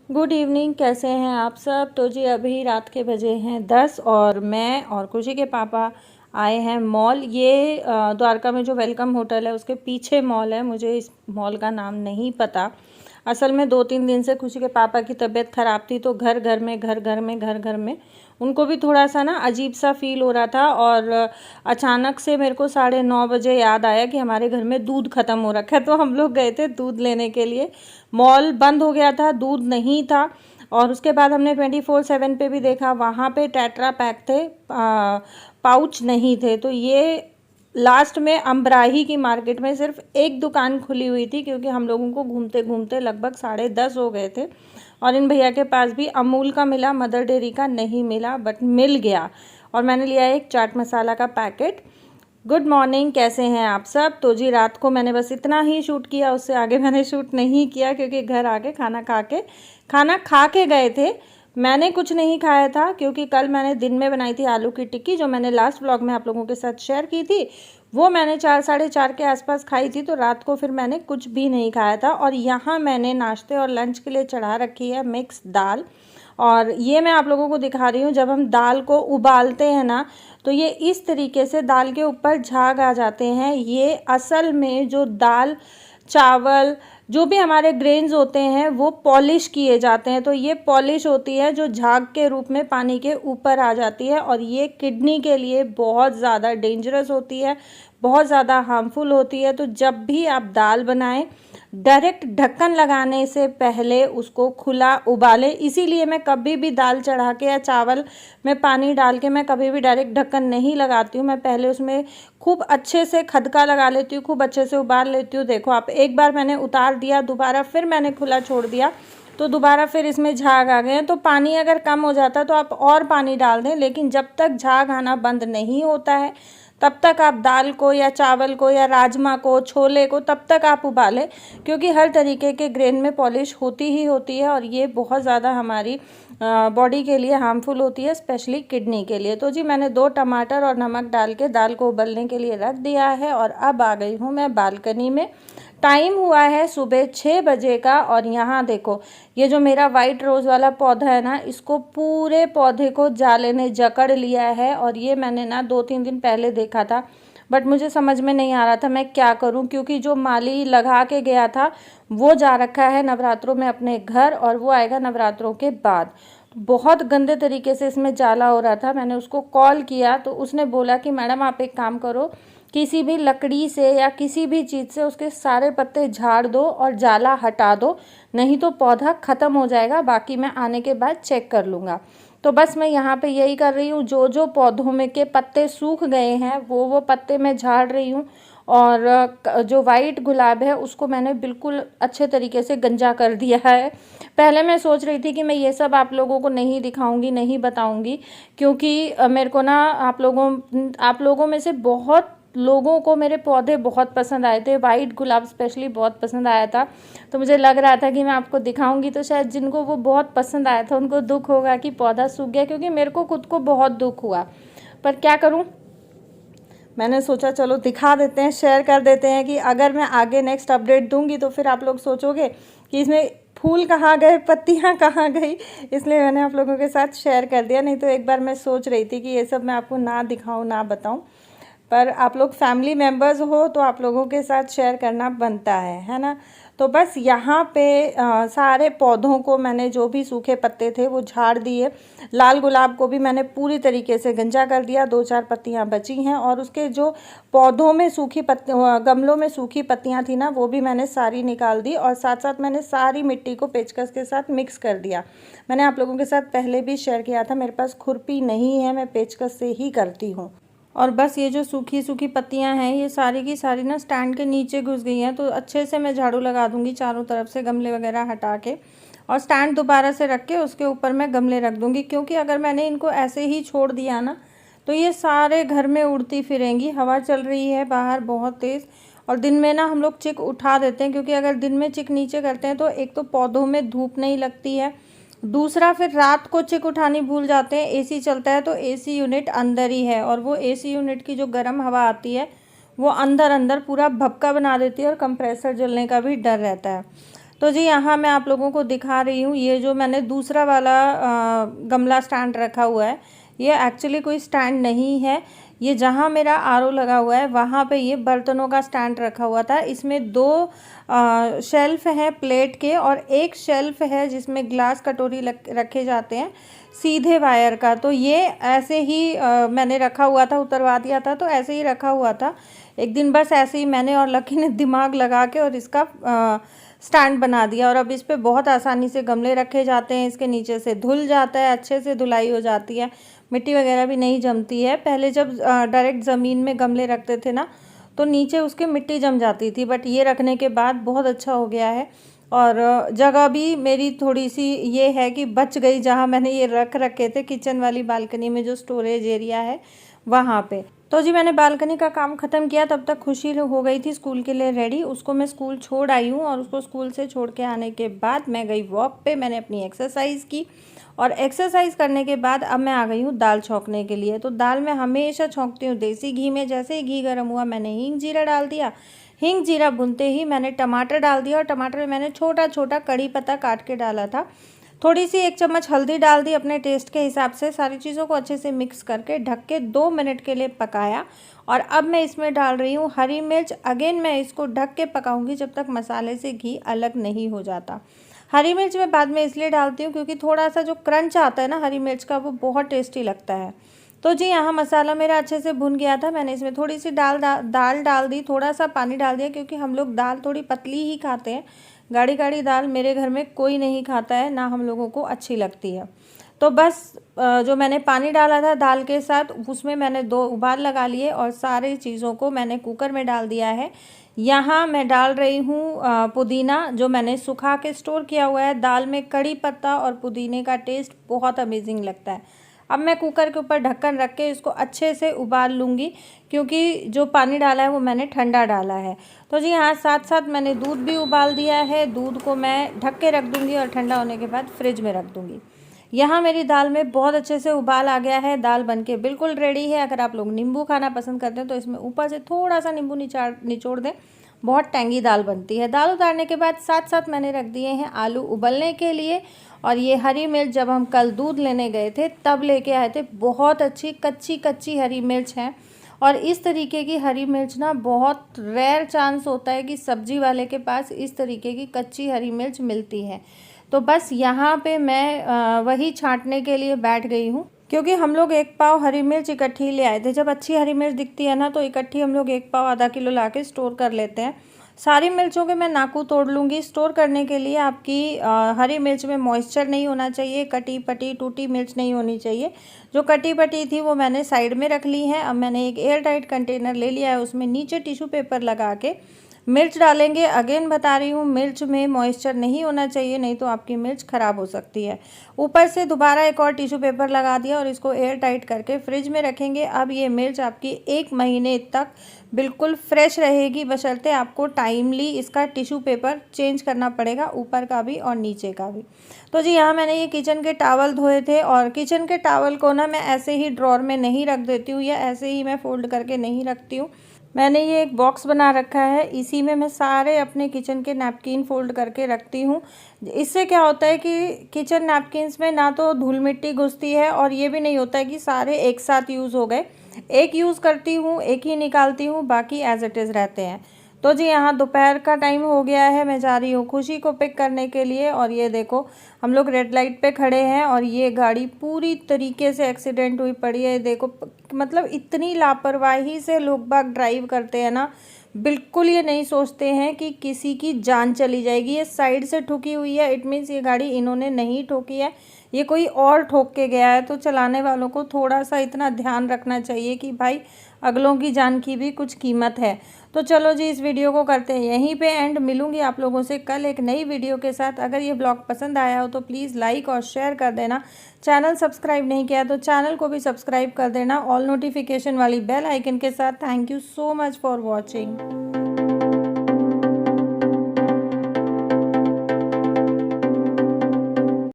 Good evening. कैसे हैं आप सब? तो जी अभी रात के बजे हैं 10 और मैं और खुशी के पापा आए हैं मॉल। ये द्वारका में जो वेलकम होटल है उसके पीछे मॉल है। मुझे इस मॉल का नाम नहीं पता। असल में 2-3 दिन से खुशी के पापा की तबीयत ख़राब थी, तो घर घर में उनको भी थोड़ा सा ना अजीब सा फील हो रहा था। और अचानक से मेरे को 9:30 बजे याद आया कि हमारे घर में दूध ख़त्म हो रखा है। तो हम लोग गए थे दूध लेने के लिए। मॉल बंद हो गया था, दूध नहीं था। और उसके बाद हमने 24/7 पे भी देखा, वहाँ पे टेट्रा पैक थे, पाउच नहीं थे। तो ये लास्ट में अम्बराही की मार्केट में सिर्फ एक दुकान खुली हुई थी, क्योंकि हम लोगों को घूमते घूमते लगभग 10:30 हो गए थे। और इन भैया के पास भी अमूल का मिला, मदर डेयरी का नहीं मिला, बट मिल गया। और मैंने लिया एक चाट मसाला का पैकेट। गुड मॉर्निंग, कैसे हैं आप सब? तो जी रात को मैंने बस इतना ही शूट किया, उससे आगे मैंने शूट नहीं किया, क्योंकि घर आके खाना खा के गए थे। मैंने कुछ नहीं खाया था, क्योंकि कल मैंने दिन में बनाई थी आलू की टिक्की, जो मैंने लास्ट व्लॉग में आप लोगों के साथ शेयर की थी। वो मैंने 4 4:30 के आसपास खाई थी। तो रात को फिर मैंने कुछ भी नहीं खाया था। और यहाँ मैंने नाश्ते और लंच के लिए चढ़ा रखी है मिक्स दाल। और ये मैं आप लोगों को दिखा रही हूँ, जब हम दाल को उबालते हैं ना, तो ये इस तरीके से दाल के ऊपर झाग आ जाते हैं। ये असल में जो दाल चावल जो भी हमारे ग्रेन्स होते हैं वो पॉलिश किए जाते हैं। तो ये पॉलिश होती है जो झाग के रूप में पानी के ऊपर आ जाती है, और ये किडनी के लिए बहुत ज़्यादा डेंजरस होती है, बहुत ज़्यादा हार्मफुल होती है। तो जब भी आप दाल बनाएं, डायरेक्ट ढक्कन लगाने से पहले उसको खुला उबालें। इसीलिए मैं कभी भी दाल चढ़ा के या चावल में पानी डाल के मैं कभी भी डायरेक्ट ढक्कन नहीं लगाती हूँ। मैं पहले उसमें खूब अच्छे से खदका लगा लेती हूँ, खूब अच्छे से उबाल लेती हूँ। देखो आप, एक बार मैंने उतार दिया, दोबारा फिर मैंने खुला छोड़ दिया, तो दोबारा फिर इसमें झाग आ गए हैं। तो पानी अगर कम हो जाता तो आप और पानी डाल दें, लेकिन जब तक झाग आना बंद नहीं होता है तब तक आप दाल को या चावल को या राजमा को, छोले को, तब तक आप उबालें, क्योंकि हर तरीके के ग्रेन में पॉलिश होती ही होती है। और ये बहुत ज़्यादा हमारी बॉडी के लिए हार्मफुल होती है, स्पेशली किडनी के लिए। तो जी मैंने 2 टमाटर और नमक डाल के दाल को उबलने के लिए रख दिया है। और अब आ गई हूँ मैं बालकनी में। टाइम हुआ है सुबह 6 बजे का। और यहाँ देखो, ये जो मेरा वाइट रोज़ वाला पौधा है ना, इसको पूरे पौधे को जाले ने जकड़ लिया है। और ये मैंने ना 2-3 दिन पहले देखा था, बट मुझे समझ में नहीं आ रहा था मैं क्या करूं, क्योंकि जो माली लगा के गया था वो जा रखा है नवरात्रों में अपने घर, और वो आएगा नवरात्रों के बाद। बहुत गंदे तरीके से इसमें जाला हो रहा था। मैंने उसको कॉल किया तो उसने बोला कि मैडम आप एक काम करो, किसी भी लकड़ी से या किसी भी चीज़ से उसके सारे पत्ते झाड़ दो और जाला हटा दो, नहीं तो पौधा ख़त्म हो जाएगा। बाकी मैं आने के बाद चेक कर लूँगा। तो बस मैं यहाँ पे यही कर रही हूँ, जो जो पौधों में के पत्ते सूख गए हैं वो पत्ते मैं झाड़ रही हूँ। और जो वाइट गुलाब है उसको मैंने बिल्कुल अच्छे तरीके से गंजा कर दिया है। पहले मैं सोच रही थी कि मैं ये सब आप लोगों को नहीं दिखाऊंगी, नहीं बताऊंगी, क्योंकि मेरे को ना आप लोगों में से बहुत लोगों को मेरे पौधे बहुत पसंद आए थे। वाइट गुलाब स्पेशली बहुत पसंद आया था। तो मुझे लग रहा था कि मैं आपको दिखाऊंगी तो शायद जिनको वो बहुत पसंद आया था उनको दुख होगा कि पौधा सूख गया, क्योंकि मेरे को खुद को बहुत दुख हुआ। पर क्या करूं, मैंने सोचा चलो दिखा देते हैं, शेयर कर देते हैं, कि अगर मैं आगे नेक्स्ट अपडेट दूंगी तो फिर आप लोग सोचोगे कि इसमें फूल कहाँ गए, पत्तियाँ कहाँ गई। इसलिए मैंने आप लोगों के साथ शेयर कर दिया। नहीं तो एक बार मैं सोच रही थी कि ये सब मैं आपको ना दिखाऊं, ना बताऊं, पर आप लोग फैमिली मेम्बर्स हो तो आप लोगों के साथ शेयर करना बनता है ना। तो बस यहाँ पे सारे पौधों को मैंने, जो भी सूखे पत्ते थे वो झाड़ दिए। लाल गुलाब को भी मैंने पूरी तरीके से गंजा कर दिया, 2-4 पत्तियाँ बची हैं। और उसके जो पौधों में सूखी पत्तियाँ, गमलों में सूखी पत्तियाँ थी ना, वो भी मैंने सारी निकाल दी। और साथ साथ मैंने सारी मिट्टी को पेचकस के साथ मिक्स कर दिया। मैंने आप लोगों के साथ पहले भी शेयर किया था, मेरे पास खुरपी नहीं है, मैं पेचकस से ही करती हूँ। और बस ये जो सूखी सूखी पत्तियां हैं ये सारी की सारी ना स्टैंड के नीचे घुस गई हैं। तो अच्छे से मैं झाड़ू लगा दूंगी चारों तरफ से, गमले वगैरह हटा के, और स्टैंड दोबारा से रख के उसके ऊपर मैं गमले रख दूंगी। क्योंकि अगर मैंने इनको ऐसे ही छोड़ दिया ना तो ये सारे घर में उड़ती फिरेंगी। हवा चल रही है बाहर बहुत तेज़, और दिन में ना हम लोग चिक उठा देते हैं, क्योंकि अगर दिन में चिक नीचे करते हैं तो एक तो पौधों में धूप नहीं लगती है, दूसरा फिर रात को चिक उठानी भूल जाते हैं। एसी चलता है तो एसी यूनिट अंदर ही है, और वो एसी यूनिट की जो गर्म हवा आती है वो अंदर अंदर पूरा भपका बना देती है, और कंप्रेसर जलने का भी डर रहता है। तो जी यहाँ मैं आप लोगों को दिखा रही हूँ, ये जो मैंने दूसरा वाला गमला स्टैंड रखा हुआ है, ये एक्चुअली कोई स्टैंड नहीं है। ये जहाँ मेरा आरओ लगा हुआ है वहाँ पे ये बर्तनों का स्टैंड रखा हुआ था। इसमें 2 शेल्फ हैं प्लेट के, और एक शेल्फ है जिसमें ग्लास कटोरी रखे जाते हैं सीधे वायर का। तो ये ऐसे ही मैंने रखा हुआ था, उतरवा दिया था, तो ऐसे ही रखा हुआ था। एक दिन बस ऐसे ही मैंने और लकी ने दिमाग लगा के और इसका स्टैंड बना दिया, और अब इस पे बहुत आसानी से गमले रखे जाते हैं। इसके नीचे से धुल जाता है, अच्छे से धुलाई हो जाती है, मिट्टी वगैरह भी नहीं जमती है। पहले जब डायरेक्ट ज़मीन में गमले रखते थे ना, तो नीचे उसके मिट्टी जम जाती थी, बट ये रखने के बाद बहुत अच्छा हो गया है। और जगह भी मेरी थोड़ी सी ये है कि बच गई, जहाँ मैंने ये रख रखे थे किचन वाली बालकनी में जो स्टोरेज एरिया है वहाँ पे। तो जी मैंने बालकनी का काम ख़त्म किया, तब तक खुशी हो गई थी स्कूल के लिए रेडी। उसको मैं स्कूल छोड़ आई हूँ, और उसको स्कूल से छोड़ के आने के बाद मैं गई वॉक पे। मैंने अपनी एक्सरसाइज की, और एक्सरसाइज करने के बाद अब मैं आ गई हूँ दाल छौंकने के लिए। तो दाल मैं हमेशा छौंकती हूँ देसी घी में। जैसे ही घी गर्म हुआ मैंने हींग जीरा डाल दिया। हींग जीरा भुनते ही मैंने टमाटर डाल दिया, और टमाटर में मैंने छोटा छोटा कड़ी पत्ता काट के डाला था। थोड़ी सी 1 चम्मच हल्दी डाल दी अपने टेस्ट के हिसाब से। सारी चीज़ों को अच्छे से मिक्स करके ढक के 2 मिनट के लिए पकाया। और अब मैं इसमें डाल रही हूँ हरी मिर्च। अगेन मैं इसको ढक के पकाऊंगी जब तक मसाले से घी अलग नहीं हो जाता। हरी मिर्च मैं बाद में इसलिए डालती हूँ क्योंकि थोड़ा सा जो क्रंच आता है ना हरी मिर्च का, वो बहुत टेस्टी लगता है। तो जी यहाँ मसाला मेरा अच्छे से भुन गया था। मैंने इसमें थोड़ी सी दाल डाल दी, थोड़ा सा पानी डाल दिया, क्योंकि हम लोग दाल थोड़ी पतली ही खाते हैं। गाढ़ी गाढ़ी दाल मेरे घर में कोई नहीं खाता है, ना हम लोगों को अच्छी लगती है। तो बस जो मैंने पानी डाला था दाल के साथ, उसमें मैंने 2 उबाल लगा लिए, और सारी चीज़ों को मैंने कुकर में डाल दिया है। यहाँ मैं डाल रही हूँ पुदीना, जो मैंने सुखा के स्टोर किया हुआ है। दाल में कड़ी पत्ता और पुदीने का टेस्ट बहुत अमेजिंग लगता है। अब मैं कुकर के ऊपर ढक्कन रख के इसको अच्छे से उबाल लूँगी, क्योंकि जो पानी डाला है वो मैंने ठंडा डाला है। तो जी हाँ, साथ साथ मैंने दूध भी उबाल दिया है। दूध को मैं ढक के रख दूँगी, और ठंडा होने के बाद फ्रिज में रख दूँगी। यहाँ मेरी दाल में बहुत अच्छे से उबाल आ गया है। दाल बनके बिल्कुल रेडी है। अगर आप लोग नींबू खाना पसंद करते हैं तो इसमें ऊपर से थोड़ा सा नींबू निचोड़ दें, बहुत टेंगी दाल बनती है। दाल उतारने के बाद साथ साथ मैंने रख दिए हैं आलू उबलने के लिए। और ये हरी मिर्च जब हम कल दूध लेने गए थे तब लेके आए थे। बहुत अच्छी कच्ची कच्ची हरी मिर्च है, और इस तरीके की हरी मिर्च ना बहुत रेयर चांस होता है कि सब्जी वाले के पास इस तरीके की कच्ची हरी मिर्च मिलती है। तो बस यहाँ पे मैं वही छांटने के लिए बैठ गई हूँ, क्योंकि हम लोग 1 पाव हरी मिर्च इकट्ठी ले आए थे। जब अच्छी हरी मिर्च दिखती है ना, तो इकट्ठी हम लोग 1 पाव आधा किलो ला के स्टोर कर लेते हैं। सारी मिर्चों के मैं नाकू तोड़ लूँगी। स्टोर करने के लिए आपकी हरी मिर्च में मॉइस्चर नहीं होना चाहिए, कटी पटी टूटी मिर्च नहीं होनी चाहिए। जो कटी पटी थी वो मैंने साइड में रख ली है। अब मैंने एक एयर टाइट कंटेनर ले लिया है, उसमें नीचे टिश्यू पेपर लगा के मिर्च डालेंगे। अगेन बता रही हूँ, मिर्च में मॉइस्चर नहीं होना चाहिए, नहीं तो आपकी मिर्च ख़राब हो सकती है। ऊपर से दोबारा एक और टिश्यू पेपर लगा दिया, और इसको एयर टाइट करके फ्रिज में रखेंगे। अब ये मिर्च आपकी 1 महीने तक बिल्कुल फ्रेश रहेगी, बशर्ते आपको टाइमली इसका टिश्यू पेपर चेंज करना पड़ेगा, ऊपर का भी और नीचे का भी। तो जी यहाँ मैंने ये किचन के टावल धोए थे, और किचन के टावल को ना मैं ऐसे ही ड्रॉर में नहीं रख देती हूँ, या ऐसे ही मैं फोल्ड करके नहीं रखती हूँ। मैंने ये एक बॉक्स बना रखा है, इसी में मैं सारे अपने किचन के नैपकिन फोल्ड करके रखती हूँ। इससे क्या होता है कि किचन नैपकिन्स में ना तो धूल मिट्टी घुसती है, और ये भी नहीं होता है कि सारे एक साथ यूज़ हो गए। एक यूज़ करती हूँ, एक ही निकालती हूँ, बाकी एज इट इज़ रहते हैं। तो जी यहाँ दोपहर का टाइम हो गया है, मैं जा रही हूँ खुशी को पिक करने के लिए। और ये देखो, हम लोग रेड लाइट पे खड़े हैं, और ये गाड़ी पूरी तरीके से एक्सीडेंट हुई पड़ी है। देखो, मतलब इतनी लापरवाही से लोग बाग ड्राइव करते हैं ना, बिल्कुल ये नहीं सोचते हैं कि किसी की जान चली जाएगी। ये साइड से ठुकी हुई है, इट मीन्स ये गाड़ी इन्होंने नहीं ठोकी है, ये कोई और ठोक के गया है। तो चलाने वालों को थोड़ा सा इतना ध्यान रखना चाहिए कि भाई अगलों की जान की भी कुछ कीमत है। तो चलो जी, इस वीडियो को करते हैं यहीं पे एंड। मिलूंगी आप लोगों से कल एक नई वीडियो के साथ। अगर ये ब्लॉग पसंद आया हो तो प्लीज़ लाइक और शेयर कर देना। चैनल सब्सक्राइब नहीं किया तो चैनल को भी सब्सक्राइब कर देना, ऑल नोटिफिकेशन वाली बेल आइकन के साथ। Thank you so much for watching.